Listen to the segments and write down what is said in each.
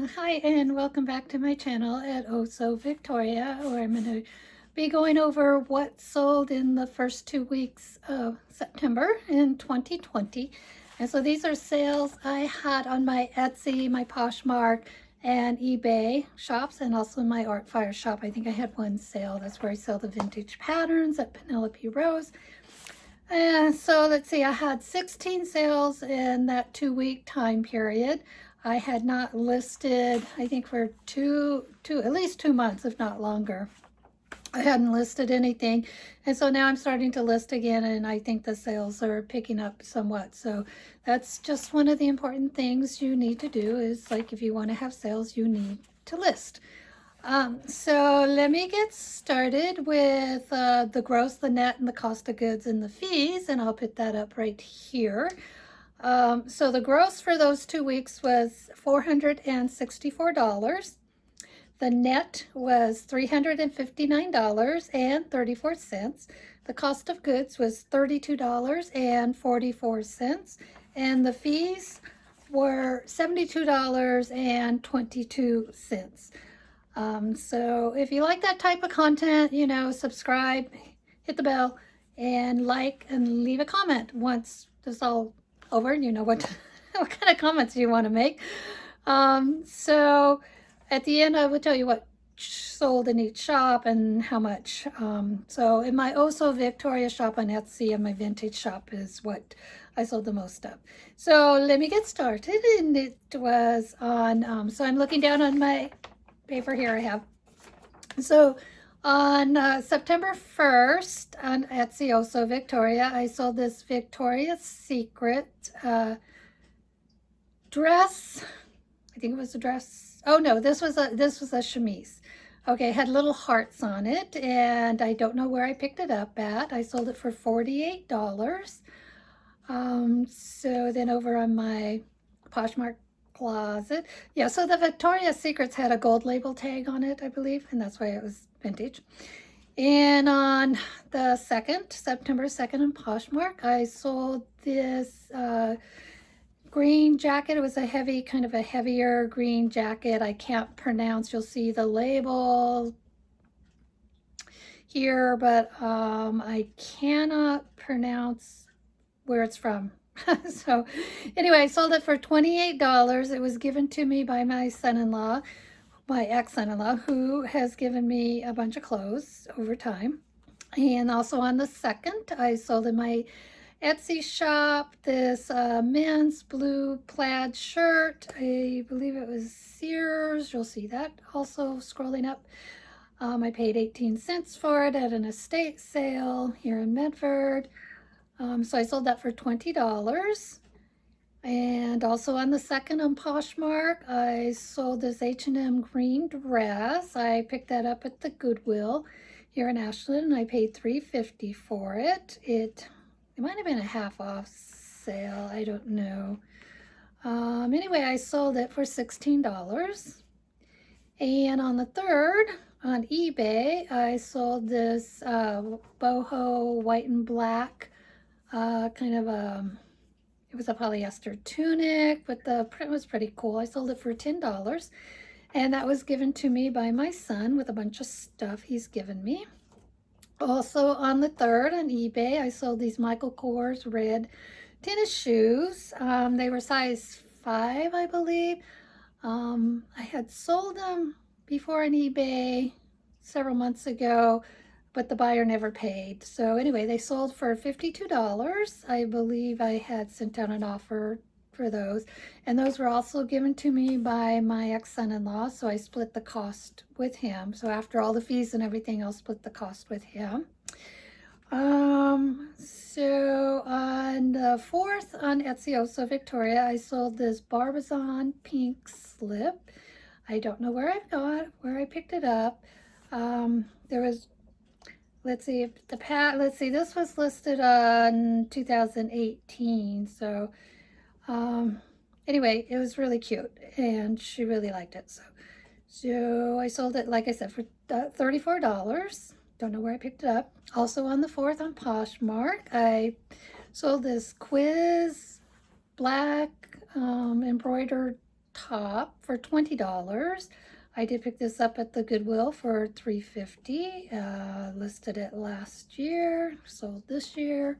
Hi, and welcome back to my channel at Oh So Victoria, where I'm going to be going over what sold in the first 2 weeks of September in 2020. And so these are sales I had on my Etsy, my Poshmark, and eBay shops, and also my Artfire shop. I think I had one sale. That's where I sell the vintage patterns at Penelope Rose. And so let's see, I had 16 sales in that 2 week time period. I had not listed, I think for at least 2 months, if not longer. I hadn't listed anything. And so now I'm starting to list again, and I think the sales are picking up somewhat. So that's just one of the important things you need to do is, like, if you want to have sales, you need to list. So let me get started with the gross, the net, and the cost of goods and the fees, and I'll put that up right here. So the gross for those 2 weeks was $464. The net was $359.34. The cost of goods was $32.44, and the fees were $72.22. So if you like that type of content, subscribe, hit the bell, and like and leave a comment once this is all over and you know what what kind of comments you want to make. So at the end, I will tell you what sold in each shop and how much. So in my Oso Victoria shop on Etsy and my vintage shop is what I sold the most of. So let me get started. And it was on, so I'm looking down on my paper here I have. So on September 1st on Etsy, Oso Victoria, I sold this Victoria's Secret dress. I think it was a dress. Oh no, this was a chemise. Okay, it had little hearts on it, and I don't know where I picked it up at. I sold it for $48. So then over on my Poshmark closet, yeah, so the Victoria's Secrets had a gold label tag on it, I believe, and that's why it was vintage. And on the 2nd, September 2nd in Poshmark, I sold this green jacket. It was a heavy, kind of a heavier green jacket. I can't pronounce. You'll see the label here, but I cannot pronounce where it's from. So anyway, I sold it for $28. It was given to me by my son-in-law, my ex-son-in-law, who has given me a bunch of clothes over time. And also on the 2nd, I sold in my Etsy shop this men's blue plaid shirt. I believe it was Sears. You'll see that also scrolling up. I paid 18 cents for it at an estate sale here in Medford. So I sold that for $20. And also on the 2nd on Poshmark, I sold this H&M green dress. I picked that up at the Goodwill here in Ashland, and I paid $3.50 for it. It might have been a half off sale, I don't know. Anyway, I sold it for $16. And on the 3rd, on eBay, I sold this boho white and black kind of it was a polyester tunic, but the print was pretty cool. I sold it for $10, and that was given to me by my son with a bunch of stuff he's given me. Also on the 3rd on eBay, I sold these Michael Kors red tennis shoes. They were size 5, I believe. I had sold them before on eBay several months ago, but the buyer never paid. So anyway, they sold for $52. I believe I had sent out an offer for those. And those were also given to me by my ex-son-in-law, so I split the cost with him. So after all the fees and everything, I'll split the cost with him. So on the 4th on Etsy, Oso Victoria, I sold this Barbizon pink slip. I don't know where I picked it up. There was, let's see, this was listed on 2018. So anyway, it was really cute, and she really liked it. So I sold it, like I said, for $34. Don't know where I picked it up. Also on the 4th on Poshmark, I sold this quiz black embroidered top for $20. I did pick this up at the Goodwill for $3.50. Listed it last year, sold this year.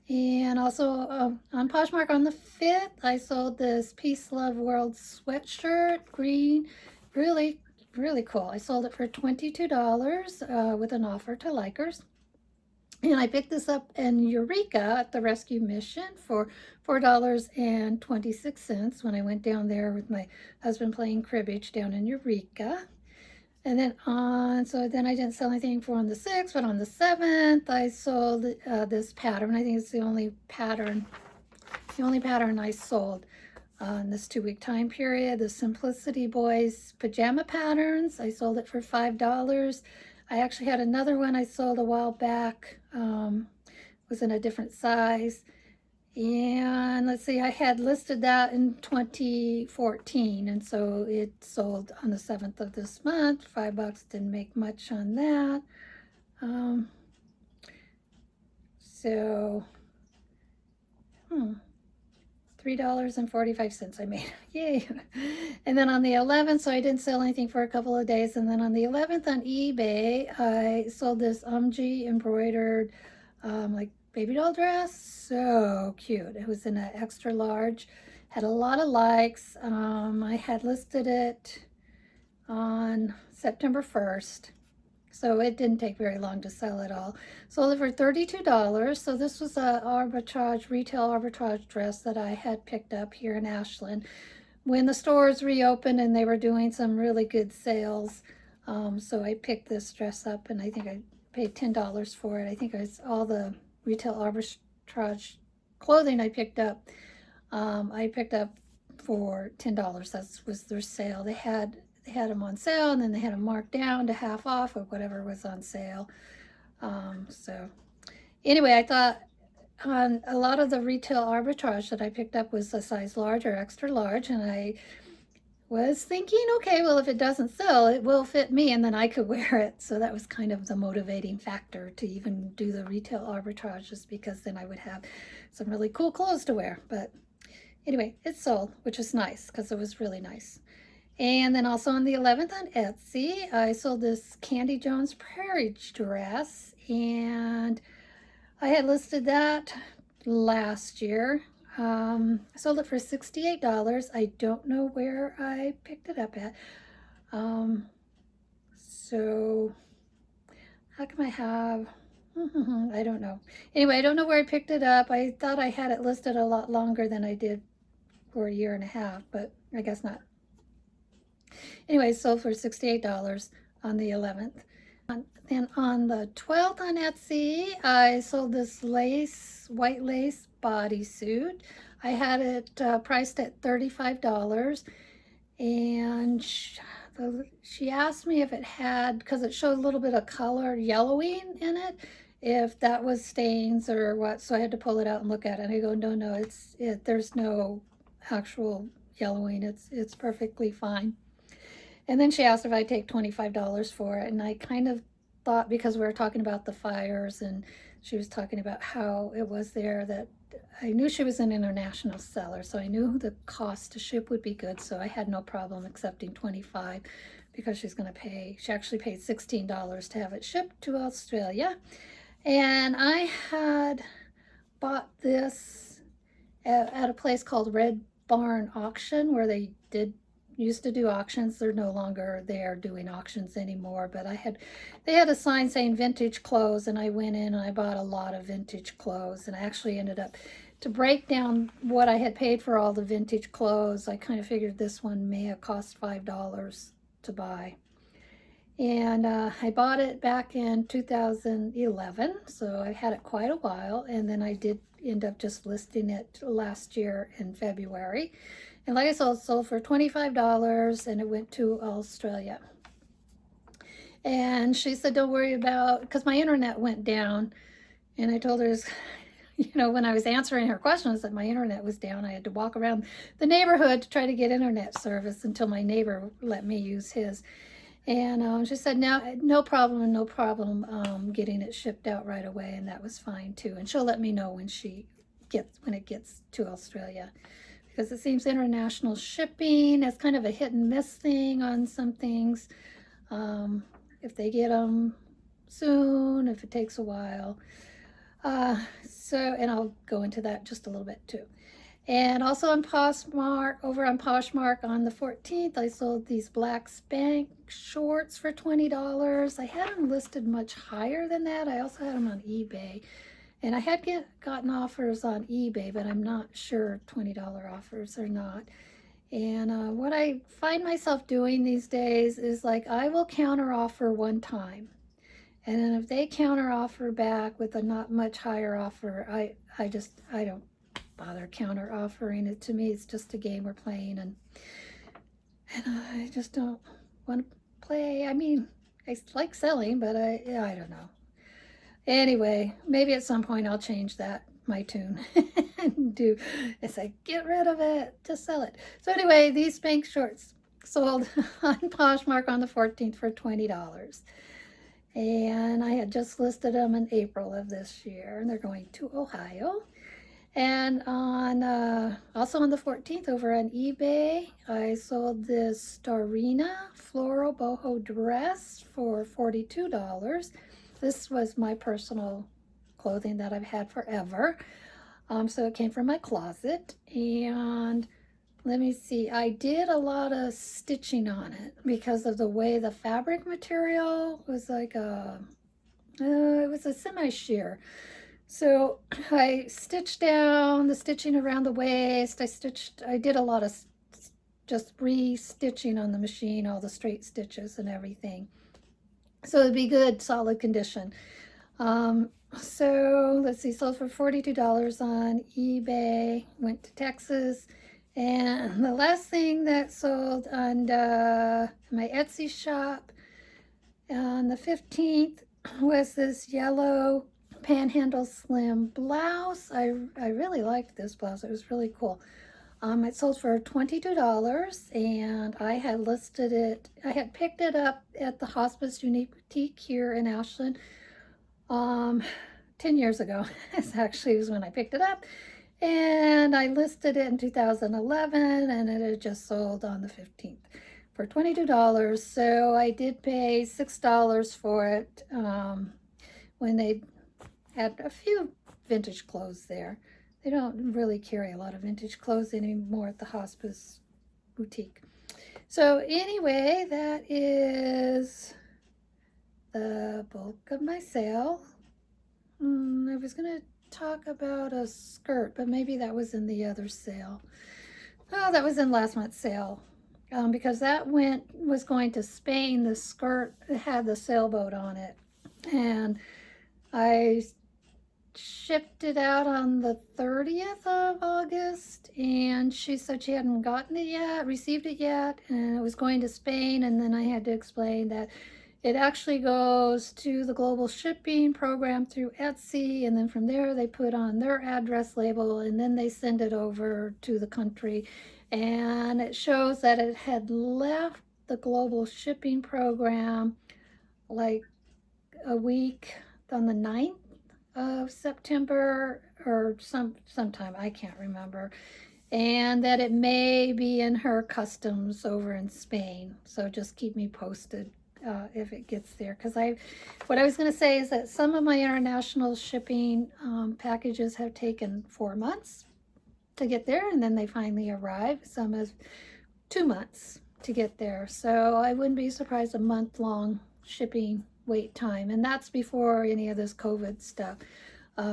And also on Poshmark on the 5th, I sold this Peace Love World sweatshirt, green, really, really cool. I sold it for $22 with an offer to likers. And I picked this up in Eureka at the Rescue Mission for $4.26 when I went down there with my husband playing cribbage down in Eureka. And then so then I didn't sell anything for on the 6th, but on the 7th, I sold this pattern. I think it's the only pattern I sold in this 2-week time period. The Simplicity Boys pajama patterns. I sold it for $5. I actually had another one I sold a while back. Was in a different size. And let's see, I had listed that in 2014, and so it sold on the 7th of this month. $5, didn't make much on that. So, $3.45 I made. Yay. And then on the 11th, so I didn't sell anything for a couple of days, and then on the 11th on eBay, I sold this embroidered like baby doll dress. So cute. It was in an extra large, had a lot of likes. I had listed it on September 1st, so it didn't take very long to sell it all. Sold it for $32. So this was a retail arbitrage dress that I had picked up here in Ashland when the stores reopened and they were doing some really good sales. So I picked this dress up, and I think I paid $10 for it. I think it was all the retail arbitrage clothing I picked up for $10. That was their sale. They had them on sale, and then they had them marked down to half off of whatever was on sale. So anyway, I thought on a lot of the retail arbitrage that I picked up was a size large or extra large, and I was thinking, okay, well, if it doesn't sell, it will fit me, and then I could wear it. So that was kind of the motivating factor to even do the retail arbitrage, just because then I would have some really cool clothes to wear. But anyway, it sold, which is nice because it was really nice. And then also on the 11th on Etsy, I sold this Candy Jones Prairie dress, and I had listed that last year. I sold it for $68. I don't know where I picked it up at. So how come I have, I don't know. Anyway, I don't know where I picked it up. I thought I had it listed a lot longer than I did for a year and a half, but I guess not. Anyway, sold for $68 on the 11th. Then on the 12th on Etsy, I sold this white lace bodysuit. I had it priced at $35, and she asked me if it had, because it showed a little bit of color yellowing in it, if that was stains or what. So I had to pull it out and look at it. And I go, no, there's no actual yellowing. It's perfectly fine. And then she asked if I'd take $25 for it, and I kind of thought, because we were talking about the fires and she was talking about how it was there, that I knew she was an international seller, so I knew the cost to ship would be good, so I had no problem accepting $25 because she actually paid $16 to have it shipped to Australia. And I had bought this at a place called Red Barn Auction, where they used to do auctions. They're no longer there doing auctions anymore, but they had a sign saying vintage clothes, and I went in and I bought a lot of vintage clothes, and I actually ended up, to break down what I had paid for all the vintage clothes, I kind of figured this one may have cost $5 to buy. And I bought it back in 2011, so I had it quite a while, and then I did end up just listing it last year in February. And like I said, it sold for $25, and it went to Australia. And she said, don't worry about, because my internet went down, and I told her, when I was answering her questions, that my internet was down. I had to walk around the neighborhood to try to get internet service until my neighbor let me use his. And she said, no problem getting it shipped out right away, and that was fine too. And she'll let me know when it gets to Australia. because it seems international shipping is kind of a hit and miss thing on some things. If they get them soon, if it takes a while. And I'll go into that just a little bit too. And also on Poshmark, over on Poshmark on the 14th, I sold these black Spanx shorts for $20. I had them listed much higher than that. I also had them on eBay. And I had gotten offers on eBay, but I'm not sure $20 offers or not. And what I find myself doing these days is like I will counter offer one time. And then if they counter offer back with a not much higher offer, I don't bother counter offering it. To me, it's just a game we're playing, and I just don't want to play. I mean, I like selling, but I don't know. Anyway, maybe at some point I'll change my tune and do it's like get rid of it, just sell it. So anyway, these Spanx shorts sold on Poshmark on the 14th for $20. And I had just listed them in April of this year, and they're going to Ohio. And also on the 14th over on eBay, I sold this Starina floral boho dress for $42. This was my personal clothing that I've had forever. So it came from my closet. And let me see, I did a lot of stitching on it because of the way the fabric material was like it was a semi-sheer. So I stitched down the stitching around the waist. I did a lot of just re-stitching on the machine, all the straight stitches and everything. So it'd be good, solid condition. So let's see, sold for $42 on eBay, went to Texas. And the last thing that sold on my Etsy shop on the 15th was this yellow panhandle slim blouse. I really liked this blouse. It was really cool. It sold for $22, and I had listed it. I had picked it up at the Hospice Unique Boutique here in Ashland 10 years ago. This actually was when I picked it up. And I listed it in 2011, and it had just sold on the 15th for $22. So I did pay $6 for it when they had a few vintage clothes there. They don't really carry a lot of vintage clothes anymore at the Hospice Boutique. So anyway, that is the bulk of my sale. I was going to talk about a skirt, but maybe that was in the other sale. Oh, that was in last month's sale. Because that was going to Spain. The skirt had the sailboat on it. And I shipped it out on the 30th of August, and she said she hadn't gotten it yet, received it yet, and it was going to Spain. And then I had to explain that it actually goes to the global shipping program through Etsy, and then from there they put on their address label, and then they send it over to the country. And it shows that it had left the global shipping program like a week on the 9th of September or sometime, I can't remember, and that it may be in her customs over in Spain. So just keep me posted if it gets there, because what I was going to say is that some of my international shipping packages have taken 4 months to get there, and then they finally arrive. Some have 2 months to get there. So I wouldn't be surprised a month-long shipping wait time, and that's before any of this COVID stuff.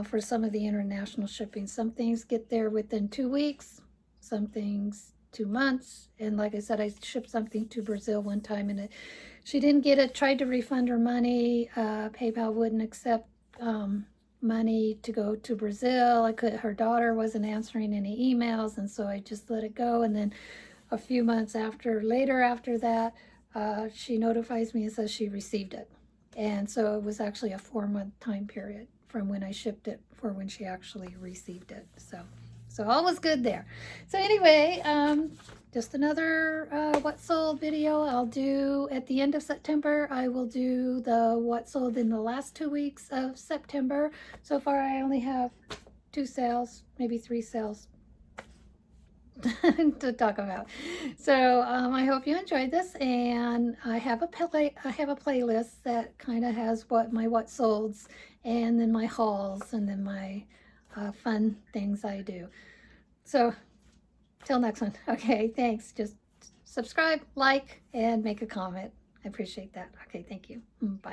For some of the international shipping, some things get there within 2 weeks, some things 2 months. And like I said, I shipped something to Brazil one time, and she didn't get it, tried to refund her money. PayPal wouldn't accept money to go to Brazil. Her daughter wasn't answering any emails, and so I just let it go. And then a few months later after that, she notifies me and says she received it. And so it was actually a 4-month time period from when I shipped it for when she actually received it. So all was good there. So anyway, just another what sold video. I'll do at the end of September. I will do the what sold in the last 2 weeks of September. So far I only have 2 sales, maybe 3 sales. to talk about. So I hope you enjoyed this, and I have a playlist that kind of has what solds, and then my hauls, and then my fun things I do. So till next one. Okay, thanks. Just subscribe, like, and make a comment. I appreciate that. Okay, thank you. Bye.